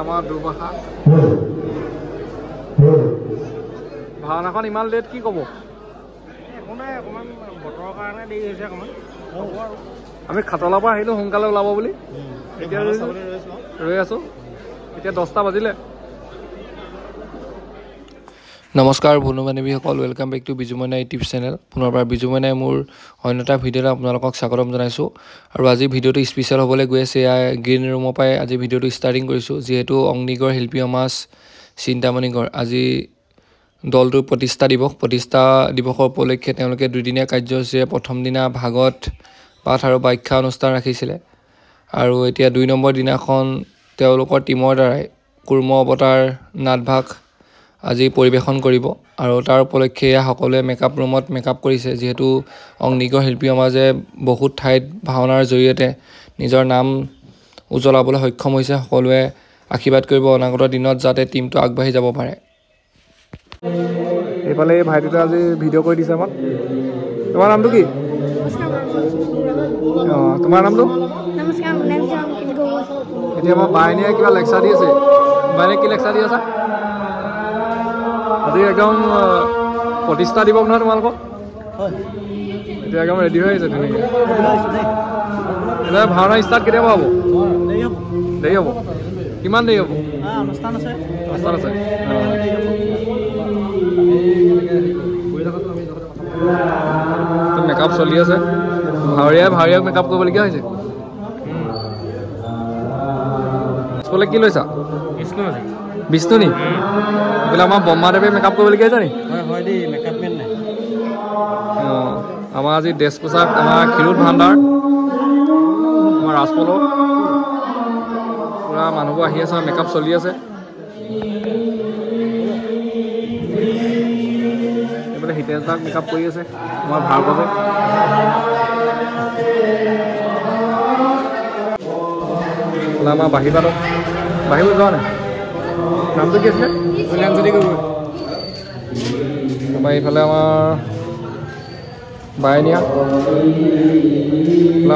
আমাৰ দুৰ্বাসা ভাওনাখন ইমান লেট কি ক'ব? একো নাই, অকণমান বতৰৰ কাৰণে দেৰি হৈছে অকণমান। আমি খাতলাৰ পৰা আহিলোঁ সোনকালে ওলাব বুলি, এতিয়া ৰৈ আছোঁ। এতিয়া 10টা বাজিলে। নমস্কাৰ বন্ধু বান্ধৱীসকল, welcome back to Bijumaina YouTube channel. পুনৰবাৰ বিজুমইনাই মোৰ অন্য এটা ভিডিঅ'লৈ আপোনালোকক স্বাগতম জনাইছোঁ। আৰু আজি ভিডিঅ'টো স্পেচিয়েল হ'বলৈ গৈ আছে। এয়া গ্ৰীণ ৰুমৰ পৰাই আজি ভিডিঅ'টো ষ্টাৰ্টিং কৰিছোঁ, যিহেতু অগ্নিগড় শিল্পী সমাজ চিন্তামণিগড় আজি দলটোৰ প্ৰতিষ্ঠা দিৱসৰ উপলক্ষে তেওঁলোকে 2দিনীয়া কাৰ্যসূচীৰে প্ৰথম দিনা ভাগৱত পাঠ আৰু ব্যাখ্যা অনুষ্ঠান ৰাখিছিলে। আৰু এতিয়া 2 নম্বৰ দিনাখন তেওঁলোকৰ টীমৰ দ্বাৰাই কুৰ্ম অৱতাৰ নাটভাগ আজি পৰিৱেশন কৰিব। আৰু তাৰ উপলক্ষে এয়া সকলোৱে মেকআপ ৰুমত মেকআপ কৰিছে, যিহেতু অগ্নিগড় শিল্পী সমাজে বহুত ঠাইত ভাওনাৰ জৰিয়তে নিজৰ নাম উজ্বলাবলৈ সক্ষম হৈছে। সকলোৱে আশীৰ্বাদ কৰিব অনাগত দিনত যাতে টীমটো আগবাঢ়ি যাব পাৰে। এইফালে এই ভাইটিটোৱে আজি ভিডিঅ' কৰি দিছে আমাক। তোমাৰ নামটো কি? অঁ, তোমাৰ নামটো? এতিয়া আমাৰ বাইনীয়ে কিবা লেকচাৰ দি আছে। বাইনীয়ে কি লেকচাৰ দি আছা? আজি একদম প্ৰতিষ্ঠা দিৱস নহয় তোমালোকৰ? এতিয়া একদম ৰেডি হৈ আহিছে ধুনীয়াকৈ। এতিয়া ভাওনা ষ্টাৰ্ট কেতিয়াবা হ'ব? দেৰি হ'ব। কিমান দেৰি হ'ব? অনুষ্ঠান আছে। মেকআপ চলি আছে। ভাৱৰীয়াক মেকআপ কৰিবলগীয়া হৈছে। স্কুললৈ কি লৈছা? বিষ্ণু নি? বোলে আমাৰ ব্ৰহ্মাদেৱে মেকআপ কৰিবলগীয়া হৈছে নি? অঁ, আমাৰ আজি ড্ৰেছ পোছাক আমাৰ ক্ষীৰোদ ভাণ্ডাৰ, আমাৰ ৰাজপলৰ পুৰা মানুহবোৰ আহি আছে, মেকআপ চলি আছে। এইফালে হিতেশ দাক মেকআপ কৰি আছে আমাৰ ভাৰ্গৱে। আমাৰ বাহিব যোৱা নাই। নামটো কি আছিলে? কল্যাণজ্যোতি গগৈ। তাৰপৰা এইফালে আমাৰ বাইনীয়া,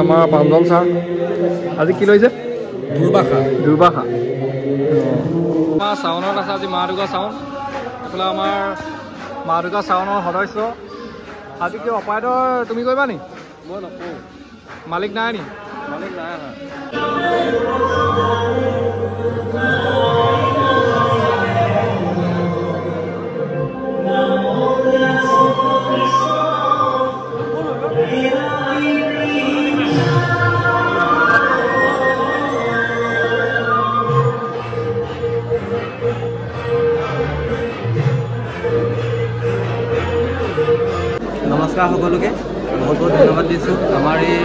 আমাৰ প্ৰাঞ্জল ছাৰ আজি কি লৈছে? দুৰ্বাসা। আমাৰ চাউনত আছে আজি মা দুৰ্গা চাউন। এইফালে আমাৰ মা দুৰ্গা চাউনৰ সদস্য। আজি কি অপাৰেটৰ তুমি কৰিবা নি? মই নকৰোঁ। মালিক নাই নি? মালিক নাই। নমস্কাৰ সকলোকে, বহুত বহুত ধন্যবাদ দিছোঁ। আমাৰ এই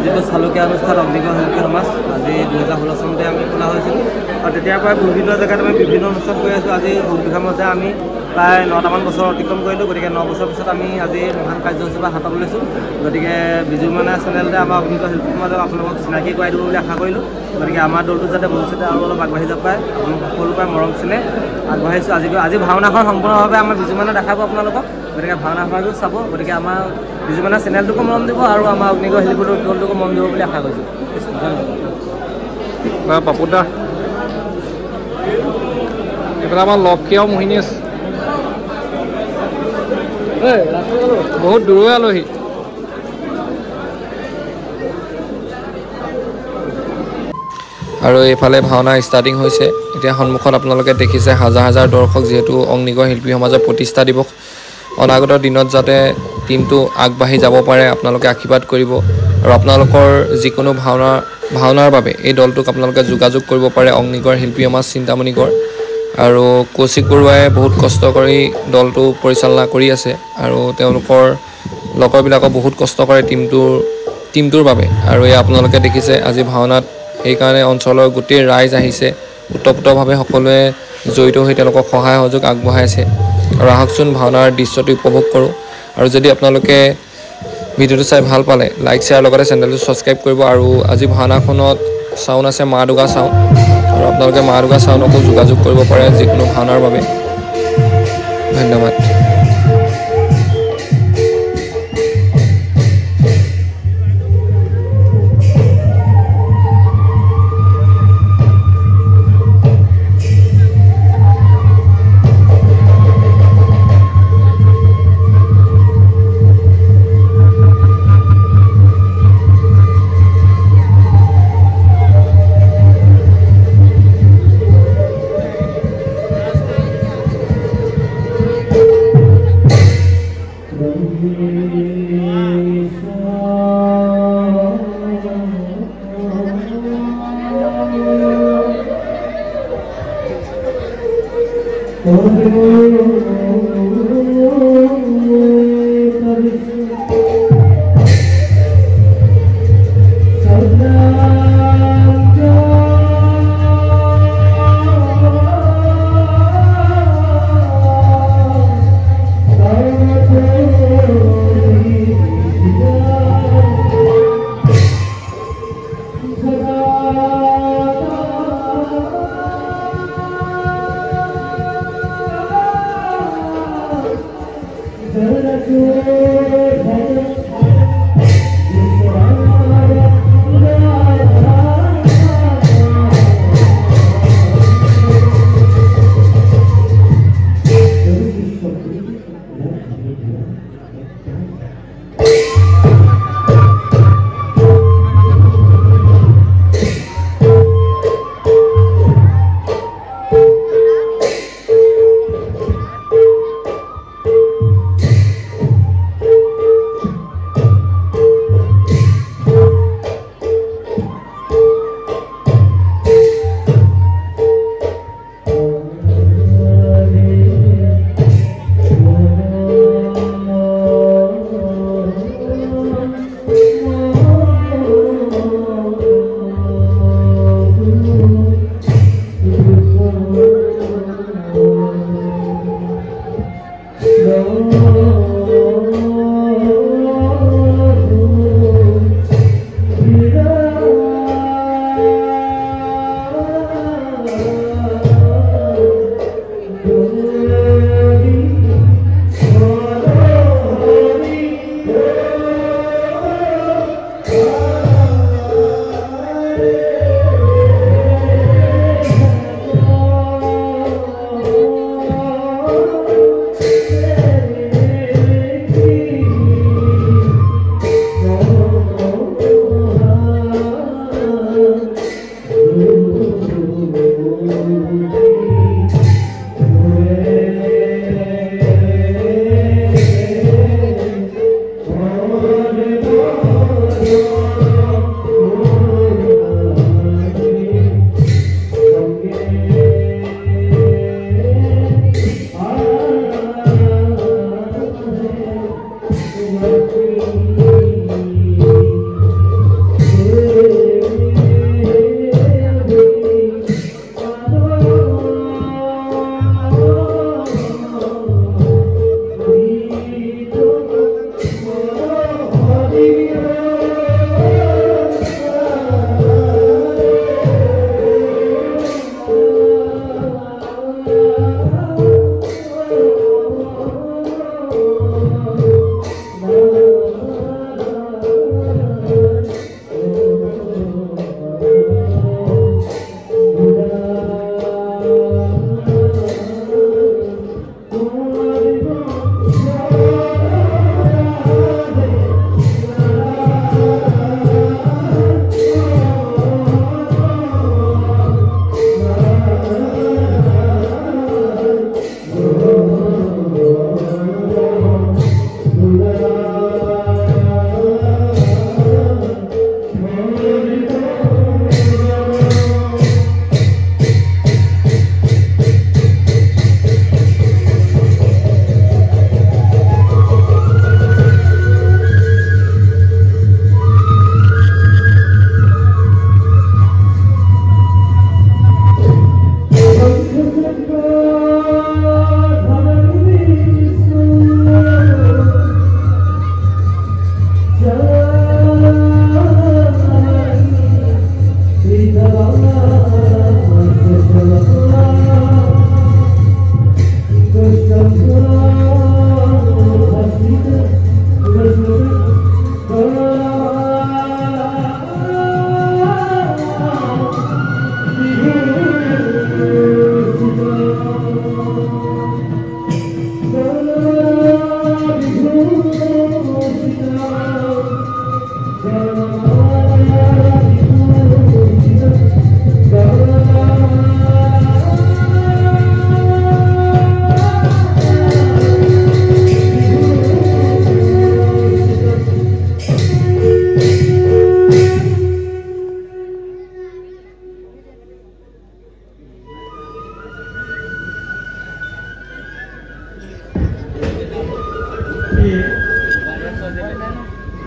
যিটো চালুকীয়া অনুষ্ঠান অগ্নিগড় শিল্পী সমাজ আজি 2016 চনতে আমি খোলা হৈছিলোঁ। আৰু তেতিয়াৰ পৰাই বিভিন্ন জেগাত আমি বিভিন্ন অনুষ্ঠান কৰি আছোঁ। আজি উদ্ঘাটনতে আমি প্ৰায় 9টামান বছৰ অতিক্ৰম কৰিলোঁ। গতিকে 9 বছৰ পিছত আমি আজি মহান কাৰ্যসূচী পৰা হাতত লৈছোঁ। গতিকে বিজুমইনা চেনেলতে আমাৰ অগ্নিগড় শিল্পী সমাজক আপোনালোকক চিনাকি কৰাই দিব বুলি আশা কৰিলোঁ। গতিকে আমাৰ দলটো যাতে ভৱিষ্যতে আৰু অলপ আগবাঢ়ি যাব পাৰে, আপোনালোক সকলোৰ পৰাই মৰম চিনে আগবাঢ়িছোঁ। আজি ভাওনাখন সম্পূৰ্ণভাৱে আমাৰ বিজুমইনা দেখাব আপোনালোকক। গতিকে ভাওনাখনটো চাব। গতিকে আমাৰ বিজুমইনা চেনেলটোকো মৰম দিব আৰু আমাৰ অগ্নিগড় শিল্পী দলটোকো মৰম দিব বুলি আশা কৰিছোঁ। ধন্যবাদ। পাপুদা এইফালে আমাৰ লক্ষীয় মোহিনী আছে, বহুত দূৰৈ আলহী। আৰু এইফালে ভাওনা ষ্টাৰ্টিং হৈছে। এতিয়া সন্মুখত আপোনালোকে দেখিছে হাজাৰ হাজাৰ দৰ্শক, যিহেতু অগ্নিগড় শিল্পী সমাজৰ প্ৰতিষ্ঠা দিৱস। অনাগত দিনত যাতে টীমটো আগবাঢ়ি যাব পাৰে আপোনালোকে আশীৰ্বাদ কৰিব। আৰু আপোনালোকৰ যিকোনো ভাওনাৰ বাবে এই দলটোক আপোনালোকে যোগাযোগ কৰিব পাৰে অগ্নিগড় শিল্পী সমাজ চিন্তামণিগড়। আৰু কৌশিক বৰুৱাই বহুত কষ্ট কৰি দলটো পৰিচালনা কৰি আছে। আৰু তেওঁলোকৰ লগৰবিলাকক বহুত কষ্ট কৰে টীমটোৰ বাবে। আৰু এয়া আপোনালোকে দেখিছে আজি ভাওনাত সেইকাৰণে অঞ্চলৰ গোটেই ৰাইজ আহিছে, ওতপ্ৰোতভাৱে সকলোৱে জড়িত হৈ তেওঁলোকক সহায় সহযোগ আগবঢ়াইছে। আৰু আহকচোন ভাওনাৰ দৃশ্যটো উপভোগ কৰোঁ। আৰু যদি আপোনালোকে ভিডিঅ'টো চাই ভাল পালে লাইক শ্বেয়াৰ লগতে চেনেলটো ছাবস্ক্ৰাইব কৰিব। আৰু আজি ভাওনাখনত চাউন আছে মা দুৰ্গা চাউন, আৰু আপোনালোকে মা দুৰ্গা চাউনকো যোগাযোগ কৰিব পাৰে যিকোনো ভাওনাৰ বাবে। ধন্যবাদ।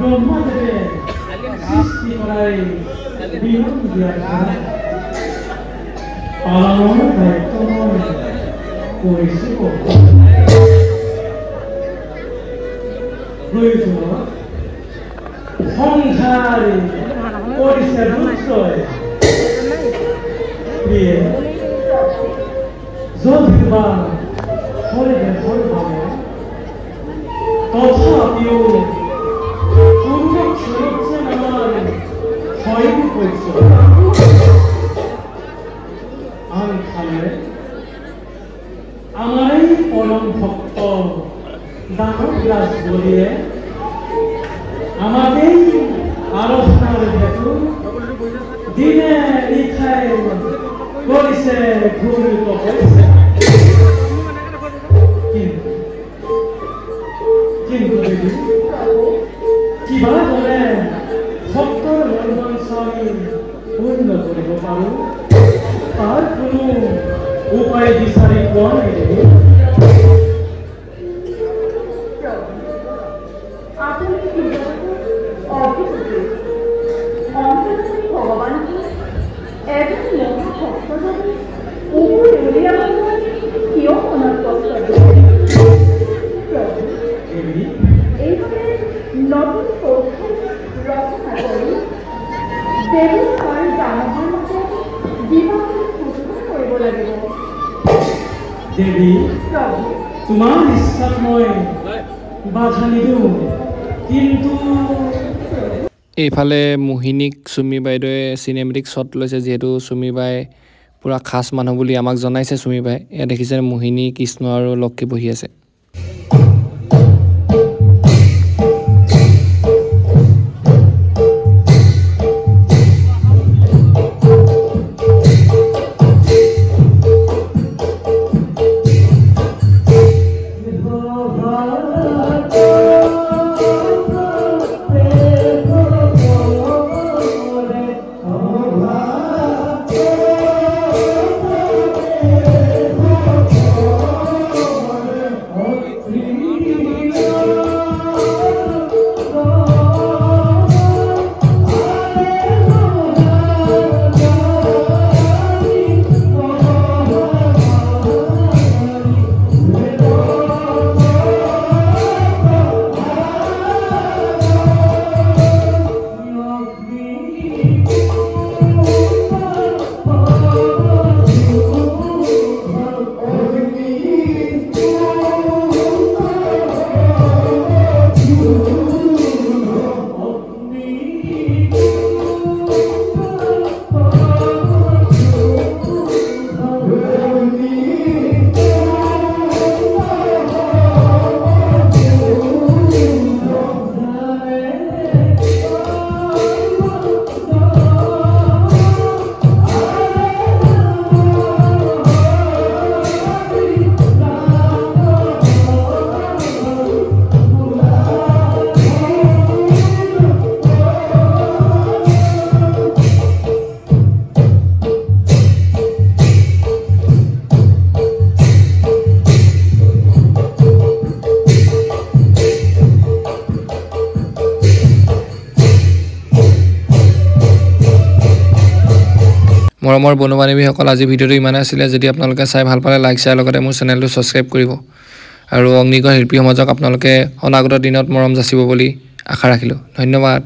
ব্ৰহ্মদেৱে সৃষ্টি কৰাই বিহু দিয়াৰ পালনৰ দায়িত্ব মই কৰিছোঁ প্ৰয়োজনত সংসাৰ কৰিছে দুষ্টই প্ৰিয়ে যদিবা পৰিৱেশৰ বাবে তথাপিও সংৰক্ষণত যেন আমাৰ হয়ো কৈছো আনফালে আমাৰ এই পৰম ভক্ত দানৱৰাজ বলিয়ে আমাক এই আলোচনাৰ হেতু দিনে নিশাই কৰিছে ঘূৰিত কৰিছে কিন্তু দেৱী কিবা কৰে ভক্তৰ মনোবাঞ্ছা আমি পূৰ্ণ কৰিব পাৰোঁ তাৰ কোনো উপায় বিচাৰি পোৱা নাই দেৱী ভগৱানকে এজন মহাভক্তজনে উলিয়াবলৈ কিয় মনত কষ্ট এইদৰে নতুন কৌশল ৰচনা কৰি দেৱী আৰু দানৱৰ মাজত বিবাহ সূচনা কৰিব লাগিব দেৱী তোমাৰ ইচ্ছাত মই বাধা নিদিওঁ কিন্তু এইফালে মোহিনীক চুমি বাইদেৱে চিনেমেটিক শ্বট লৈছে যিহেতু চুমি বাই পূৰা খাচ মানুহ বুলি আমাক জনাইছে চুমি বাই এয়া দেখিছে মোহিনী কৃষ্ণ আৰু লক্ষী বহি আছে মৰমৰ বন্ধু বান্ধৱীসকল আজি ভিডিঅ'টো ইমানে আছিলে যদি আপোনালোকে চাই ভাল পালে লাইক শ্বেয়াৰ লগতে মোৰ চেনেলটো ছাবস্ক্ৰাইব কৰিব আৰু অগ্নিগড় শিল্পী সমাজক আপোনালোকে অনাগত দিনত মৰম যাচিব বুলি আশা ৰাখিলোঁ ধন্যবাদ